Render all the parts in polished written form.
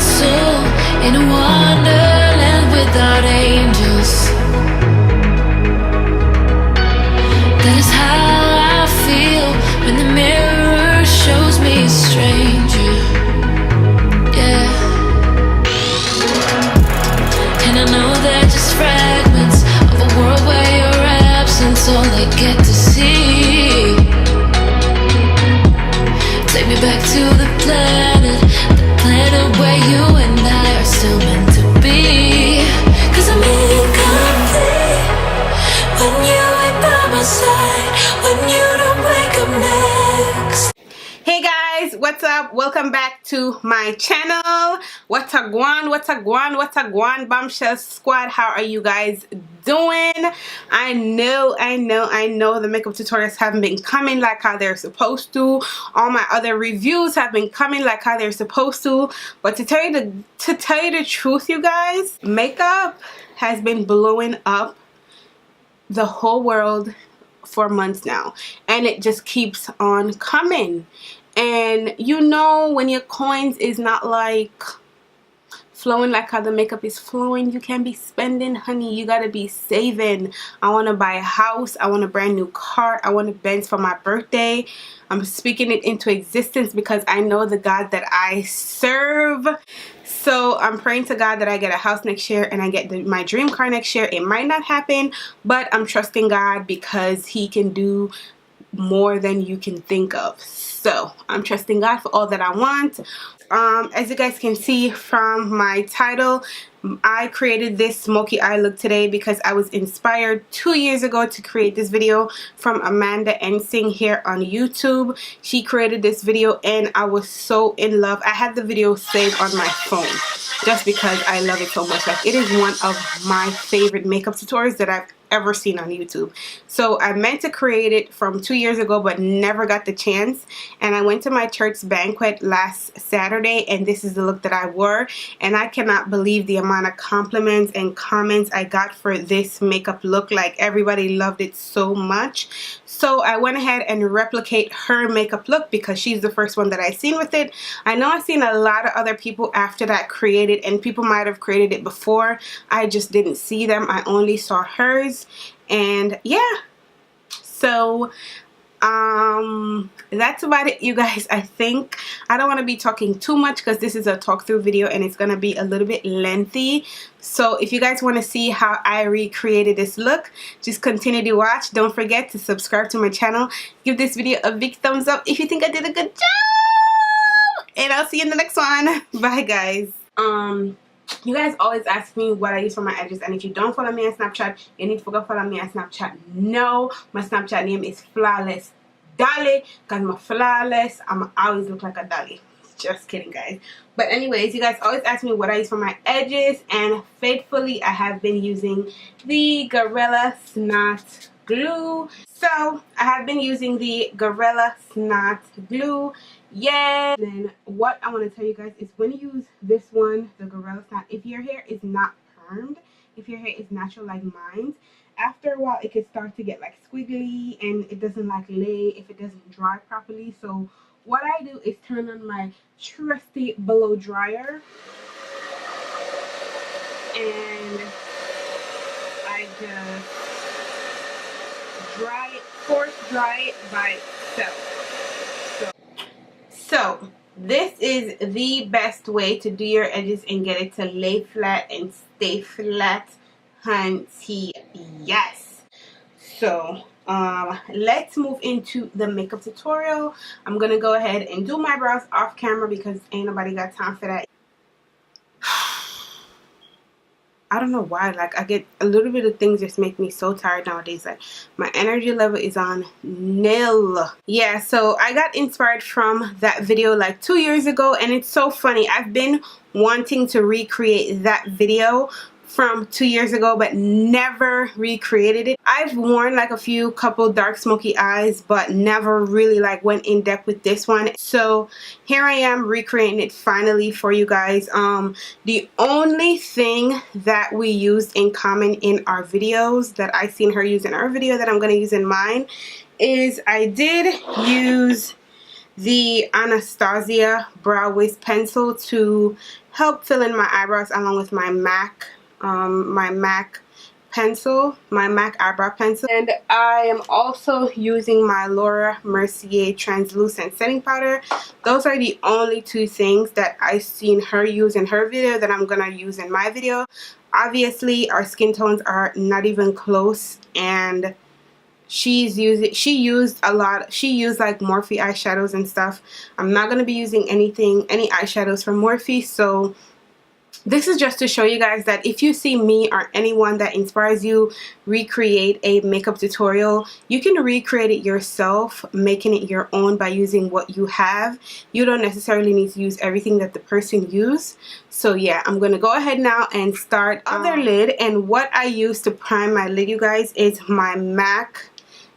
soul in a wonderland without angels. That is how I feel when the mirror shows me a stranger. Yeah. And I know they're just fragments of a world where your absence all I get to see. Take me back to the planet where you and I are still meant to be. 'Cause I'm incomplete when you ain't by my side, when you don't wake up next. Hey guys, what's up? Welcome back to my channel. What's a guan? What's a guan? What's a guan, Bombshell Squad? How are you guys doing? I know the makeup tutorials haven't been coming like how they're supposed to. All my other reviews have been coming like how they're supposed to. But to tell you the truth, you guys, makeup has been blowing up the whole world for months now, and it just keeps on coming. And you know, when your coins is not like flowing like how the makeup is flowing, you can be spending, honey. You gotta be saving. I want to buy a house, I want a brand new car, I want a Benz for my birthday. I'm speaking it into existence because I know the God that I serve. So I'm praying to God that I get a house next year and I get my dream car next year. It might not happen, but I'm trusting God because He can do more than you can think of. So I'm trusting God for all that I want. As you guys can see from my title, I created this smoky eye look today because I was inspired 2 years ago to create this video from Amanda Ensing here on YouTube. She created this video and I was so in love. I had the video saved on my phone just because I love it so much. Like, it is one of my favorite makeup tutorials that I've ever seen on YouTube. So I meant to create it from 2 years ago but never got the chance, and I went to my church banquet last Saturday and this is the look that I wore, and I cannot believe the amount of compliments and comments I got for this makeup look. Like, everybody loved it so much. So I went ahead and replicate her makeup look because she's the first one that I seen with it. I know I've seen a lot of other people after that create it, and people might have created it before. I just didn't see them. I only saw hers. And yeah, so that's about it, you guys. I think I don't want to be talking too much because this is a talk through video and it's gonna be a little bit lengthy. So if you guys want to see how I recreated this look, just continue to watch. Don't forget to subscribe to my channel. Give this video a big thumbs up if you think I did a good job, and I'll see you in the next one. Bye guys. You guys always ask me what I use for my edges, and if you don't follow me on Snapchat, you need to go follow me on Snapchat. No, my Snapchat name is Flawless Dolly because I'm flawless. I'm always look like a dolly. Just kidding, guys. But anyways, you guys always ask me what I use for my edges, and faithfully I have been using the Gorilla Snot Glue. So I have been using the Gorilla Snot Glue. Yeah. Then what I want to tell you guys is, when you use this one, the Gorilla Snot, if your hair is not permed, if your hair is natural like mine, after a while it can start to get like squiggly and it doesn't like lay if it doesn't dry properly. So what I do is turn on my trusty blow dryer and I just dry it, force dry it by itself. So this is the best way to do your edges and get it to lay flat and stay flat, hunty. Yes. So let's move into the makeup tutorial. I'm gonna go ahead and do my brows off camera because ain't nobody got time for that. I don't know why, like, I get a little bit of things just make me so tired nowadays. Like, my energy level is on nil. Yeah, so I got inspired from that video like 2 years ago, and it's so funny. I've been wanting to recreate that video from 2 years ago but never recreated it. I've worn like a few couple dark smoky eyes but never really like went in depth with this one. So here I am recreating it finally for you guys. The only thing that we used in common in our videos that I seen her use in our video that I'm going to use in mine is I did use the Anastasia brow wiz pencil to help fill in my eyebrows along with my MAC pencil, my MAC eyebrow pencil. And I am also using my Laura Mercier translucent setting powder. Those are the only two things that I've seen her use in her video that I'm gonna use in my video. Obviously our skin tones are not even close, and she used like Morphe eyeshadows and stuff. I'm not gonna be using any eyeshadows from Morphe, so this is just to show you guys that if you see me or anyone that inspires you recreate a makeup tutorial, you can recreate it yourself, making it your own by using what you have. You don't necessarily need to use everything that the person used. So yeah, I'm gonna go ahead now and start other lid. And what I use to prime my lid, you guys, is my MAC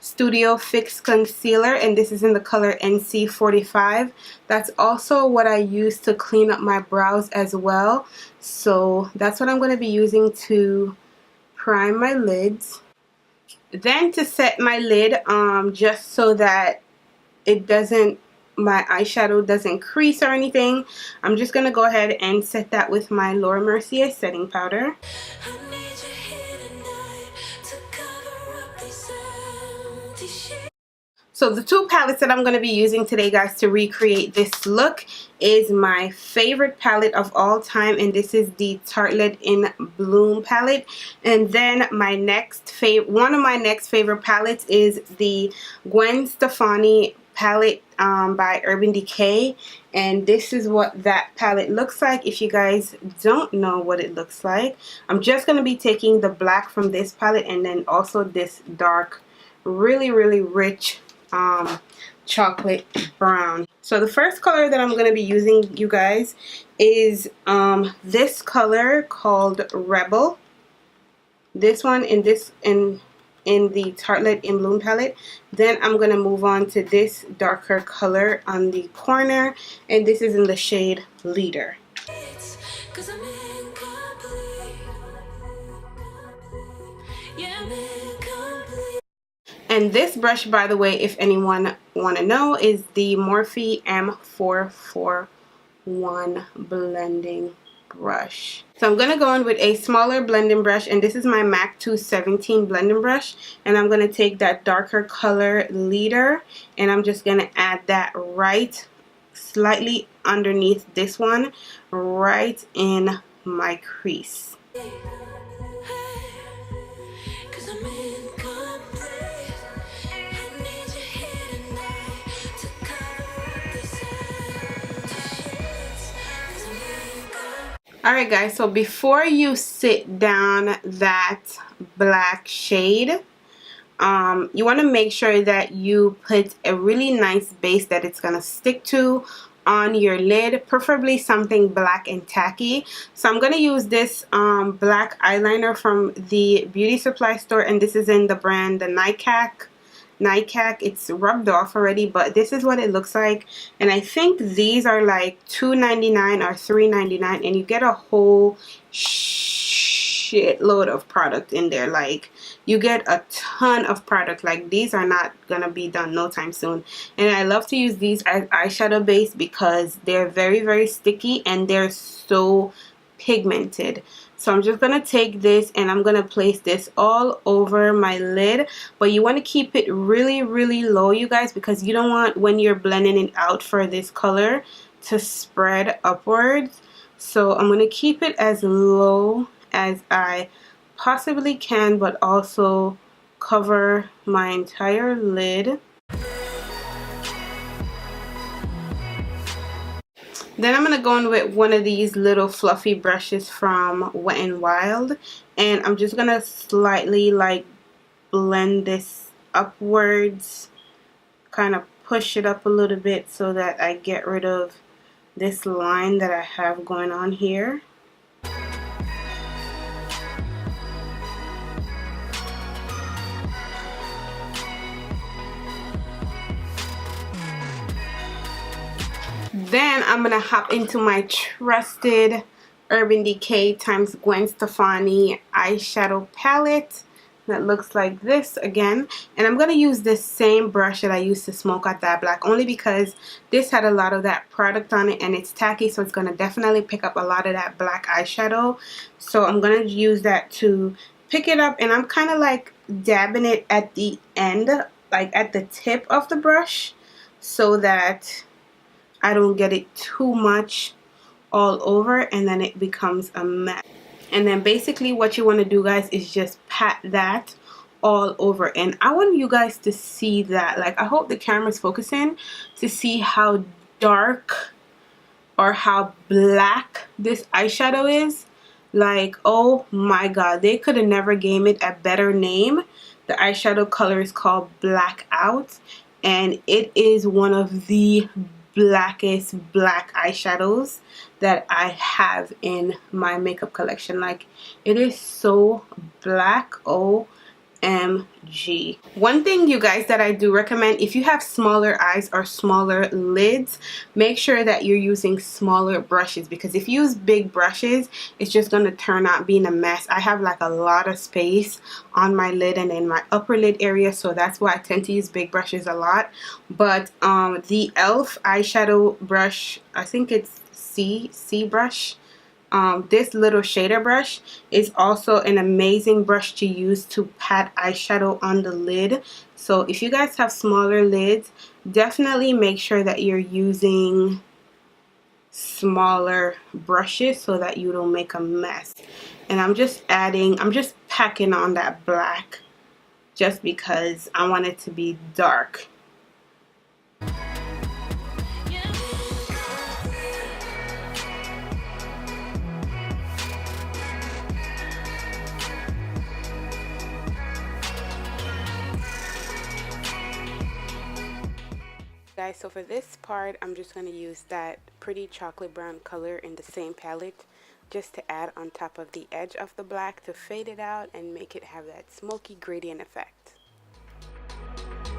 Studio Fix Concealer, and this is in the color NC45. That's also what I use to clean up my brows as well. So that's what I'm going to be using to prime my lids. Then to set my lid, just so that my eyeshadow doesn't crease or anything, I'm just going to go ahead and set that with my Laura Mercier setting powder. So the two palettes that I'm going to be using today, guys, to recreate this look is my favorite palette of all time, and this is the Tartelette in Bloom palette. And then my one of my next favorite palettes is the Gwen Stefani palette by Urban Decay, and this is what that palette looks like. If you guys don't know what it looks like, I'm just going to be taking the black from this palette and then also this dark, really rich chocolate brown. So the first color that I'm going to be using, you guys, is this color called Rebel. This one in the Tartelette in Bloom palette. Then I'm going to move on to this darker color on the corner, and this is in the shade Leader. And this brush, by the way, if anyone want to know, is the Morphe M441 blending brush. So I'm going to go in with a smaller blending brush, and this is my MAC 217 blending brush, and I'm going to take that darker color Leader, and I'm just going to add that right slightly underneath this one, right in my crease. Alright guys, so before you sit down that black shade, you want to make sure that you put a really nice base that it's going to stick to on your lid, preferably something black and tacky. So I'm going to use this black eyeliner from the beauty supply store, and this is in the brand the Nightcack. It's rubbed off already, but this is what it looks like, and I think these are like $2.99 or $3.99, and you get a whole shitload of product in there. Like, you get a ton of product. Like, these are not gonna be done no time soon, and I love to use these as eyeshadow base because they're very sticky and they're so pigmented. So I'm just going to take this and I'm going to place this all over my lid. But you want to keep it really low, you guys, because you don't want, when you're blending it out, for this color to spread upwards. So I'm going to keep it as low as I possibly can, but also cover my entire lid. Then I'm going to go in with one of these little fluffy brushes from Wet n Wild, and I'm just going to slightly like blend this upwards, kind of push it up a little bit so that I get rid of this line that I have going on here. Then I'm going to hop into my trusted Urban Decay times Gwen Stefani eyeshadow palette. that looks like this again, and I'm gonna use this same brush that I used to smoke out that black, only because this had a lot of that product on it and it's tacky, so it's gonna definitely pick up a lot of that black eyeshadow. So I'm gonna use that to pick it up, and I'm kind of like dabbing it at the end, like at the tip of the brush, so that I don't get it too much all over and then it becomes a mess. And then basically what you want to do, guys, is just pat that all over. And I want you guys to see that, like, I hope the camera's focusing to see how dark or how black this eyeshadow is. Like, oh my god, they could have never gave it a better name. The eyeshadow color is called Blackout, and it is one of the blackest black eyeshadows that I have in my makeup collection. Like, it is so black. OMG. One thing, you guys, that I do recommend, if you have smaller eyes or smaller lids, make sure that you're using smaller brushes, because if you use big brushes, it's just going to turn out being a mess. I have like a lot of space on my lid and in my upper lid area, so that's why I tend to use big brushes a lot. But the e.l.f. eyeshadow brush, I think it's C brush, this little shader brush is also an amazing brush to use to pat eyeshadow on the lid. So if you guys have smaller lids, definitely make sure that you're using smaller brushes so that you don't make a mess. And I'm just packing on that black just because I want it to be dark. Guys, so for this part, I'm just going to use that pretty chocolate brown color in the same palette just to add on top of the edge of the black to fade it out and make it have that smoky gradient effect.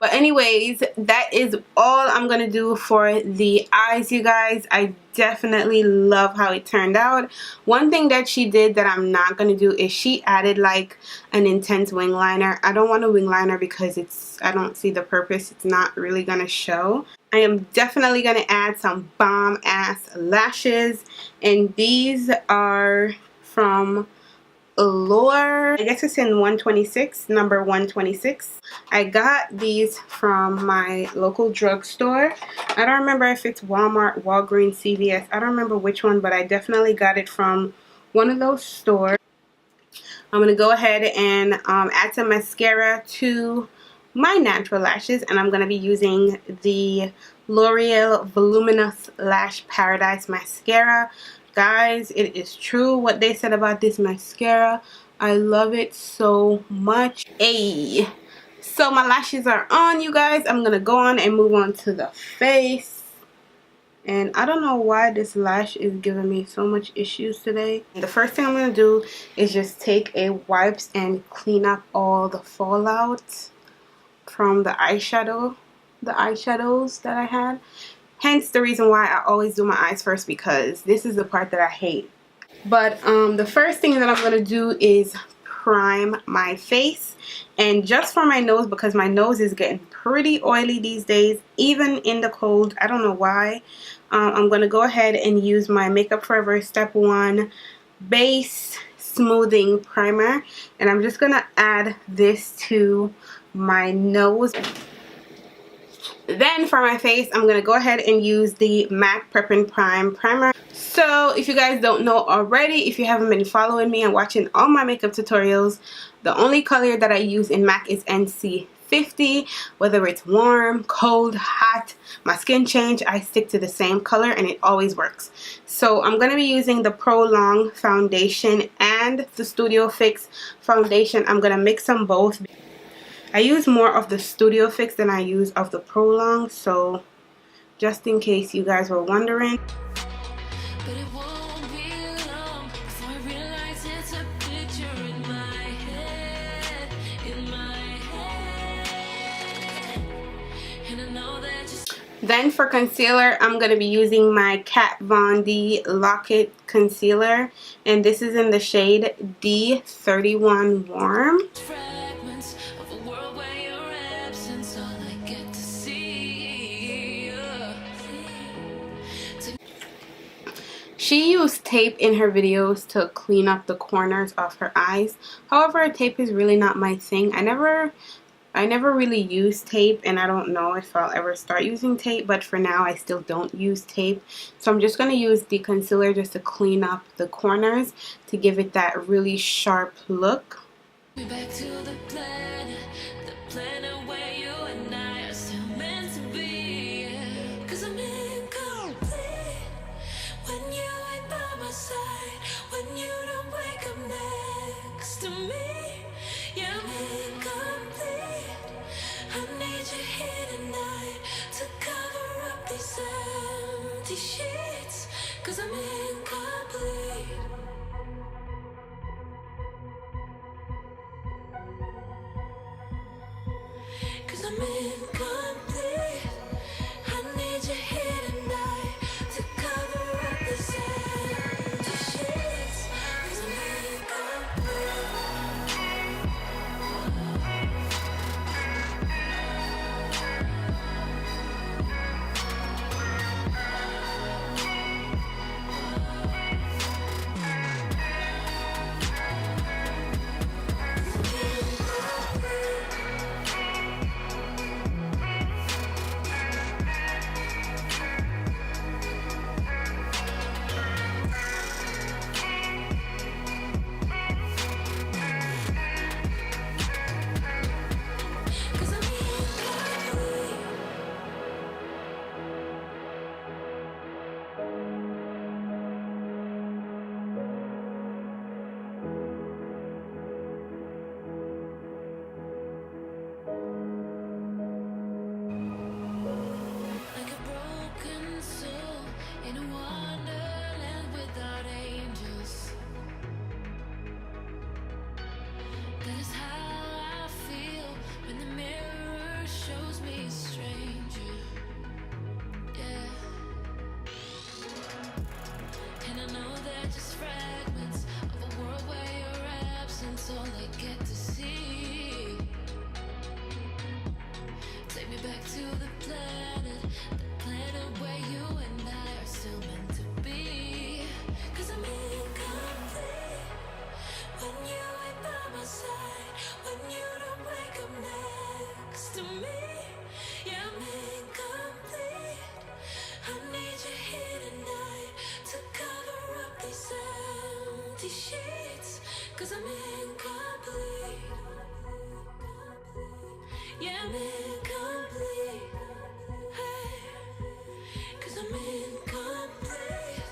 But anyways, that is all I'm going to do for the eyes, you guys. I definitely love how it turned out. One thing that she did that I'm not going to do is she added like an intense wing liner. I don't want a wing liner because I don't see the purpose. It's not really going to show. I am definitely going to add some bomb ass lashes, and these are from Allure. I guess it's in 126, number 126. I got these from my local drugstore. I don't remember if it's Walmart, Walgreens, CVS. I don't remember which one, but I definitely got it from one of those stores. I'm going to go ahead and add some mascara to my natural lashes, and I'm going to be using the L'Oreal Voluminous Lash Paradise Mascara. Guys, it is true what they said about this mascara. I love it so much. Ayy. So my lashes are on, you guys. I'm going to go on and move on to the face. And I don't know why this lash is giving me so much issues today. The first thing I'm going to do is just take a wipes and clean up all the fallout from the eyeshadows that I had. Hence the reason why I always do my eyes first, because this is the part that I hate. But the first thing that I'm going to do is prime my face. And just for my nose, because my nose is getting pretty oily these days, even in the cold. I don't know why. I'm going to go ahead and use my Makeup Forever Step 1 Base Smoothing Primer. And I'm just going to add this to my nose. Then for my face, I'm going to go ahead and use the MAC Prep and Prime Primer. So if you guys don't know already, if you haven't been following me and watching all my makeup tutorials, the only color that I use in MAC is NC50. Whether it's warm, cold, hot, my skin change, I stick to the same color and it always works. So I'm going to be using the Pro Long foundation and the Studio Fix foundation. I'm going to mix them both. I use more of the Studio Fix than I use of the Pro Long, so just in case you guys were wondering. But it won't be long before I realize it's a picture in my head, and I know that Then for concealer, I'm going to be using my Kat Von D Lock-It Concealer. And this is in the shade D31 Warm. Fragments of a world where your absence all I get to see. She used tape in her videos to clean up the corners of her eyes. However, tape is really not my thing. I never really use tape, and I don't know if I'll ever start using tape, but for now I still don't use tape. So I'm just going to use the concealer just to clean up the corners to give it that really sharp look. Back to the planet where you and I are still meant to be. 'Cause I'm incomplete when you ain't by my side, when you don't wake up next to me. Yeah, I'm incomplete. I need you here tonight to cover up these empty sheets. 'Cause I'm incomplete. Cause I'm incomplete. I need you here tonight to cover up this empty sheets. 'Cause I'm incomplete. Like a broken soul in a wonderland without angels. That is how I feel when the mirror shows me a stranger. Yeah. And I know they're just fragments of a world where your absence all I get to see. Take me back to the planet where you and I are still meant to be. 'Cause I'm incomplete when you ain't by my side, when you don't wake up next to me. Yeah, I'm incomplete. I need you here tonight to cover up these empty sheets. 'Cause I'm incomplete. Yeah, I'm incomplete. Hey, 'cause I'm incomplete.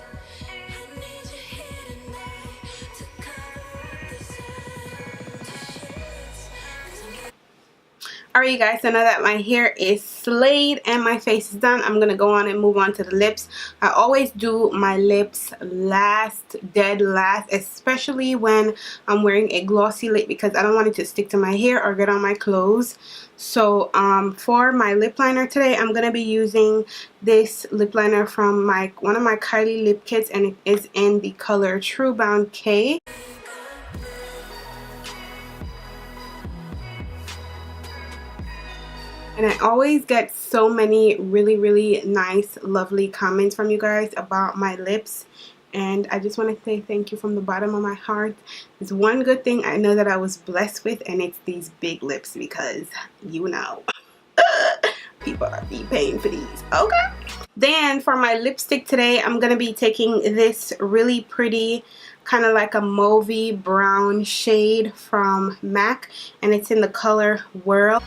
I need you here tonight to cover up these empty sheets. 'Cause I'm Alright, you guys, so now that my hair is slayed and my face is done, I'm going to go on and move on to the lips. I always do my lips last, dead last, especially when I'm wearing a glossy lip because I don't want it to stick to my hair or get on my clothes. So for my lip liner today, I'm going to be using this lip liner from one of my Kylie lip kits, and it is in the color True Bound K. And I always get so many really nice, lovely comments from you guys about my lips. And I just want to say thank you from the bottom of my heart. There's one good thing I know that I was blessed with, and it's these big lips because, you know, people are be paying for these, okay? Then for my lipstick today, I'm going to be taking this really pretty, kind of like a mauvey brown shade from MAC. And it's in the color Whirl.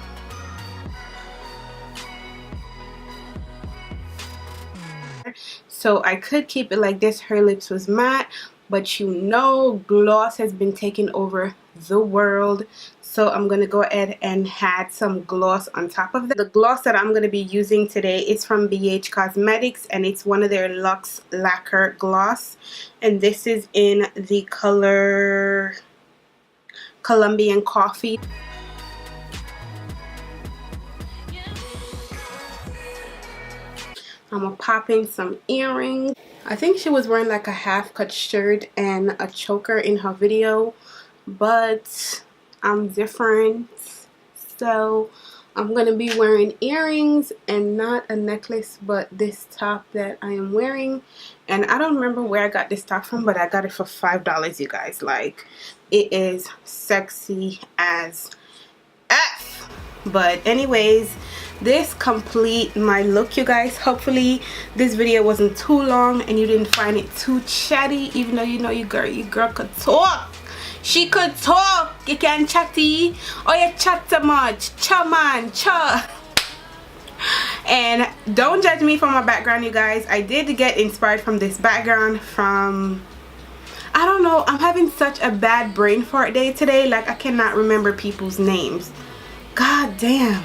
So I could keep it like this. Her lips was matte, but you know gloss has been taking over the world. So I'm going to go ahead and add some gloss on top of that. The gloss that I'm going to be using today is from BH Cosmetics, and it's one of their Luxe Lacquer Gloss. And this is in the color Colombian Coffee. I'm gonna pop in some earrings. I think she was wearing like a half cut shirt and a choker in her video, but I'm different, so I'm gonna be wearing earrings and not a necklace, but this top that I am wearing. And I don't remember where I got this top from, but I got it for $5, you guys. Like, it is sexy as F. But anyways, this complete my look, you guys. Hopefully this video wasn't too long and you didn't find it too chatty, even though you know your girl could talk. She could talk. You can chatty. Oh, you chat so much. Cha man, cha. And don't judge me for my background, you guys. I did get inspired from this background from, I don't know, I'm having such a bad brain fart day today. Like, I cannot remember people's names. God damn.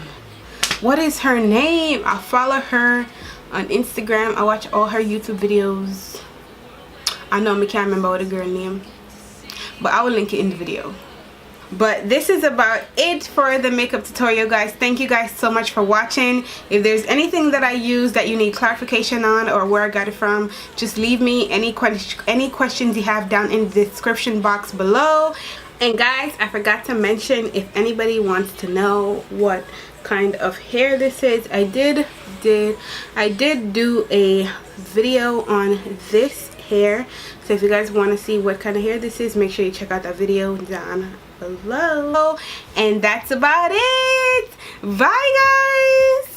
What is her name? I follow her on Instagram. I watch all her YouTube videos. I know I can't remember what the girl name, but I will link it in the video. But this is about it for the makeup tutorial, guys. Thank you guys so much for watching. If there's anything that I use that you need clarification on or where I got it from, just leave me any questions you have down in the description box below. And guys, I forgot to mention, if anybody wants to know what kind of hair this is, I did do a video on this hair. So if you guys want to see what kind of hair this is, make sure you check out that video down below. And that's about it. Bye, guys.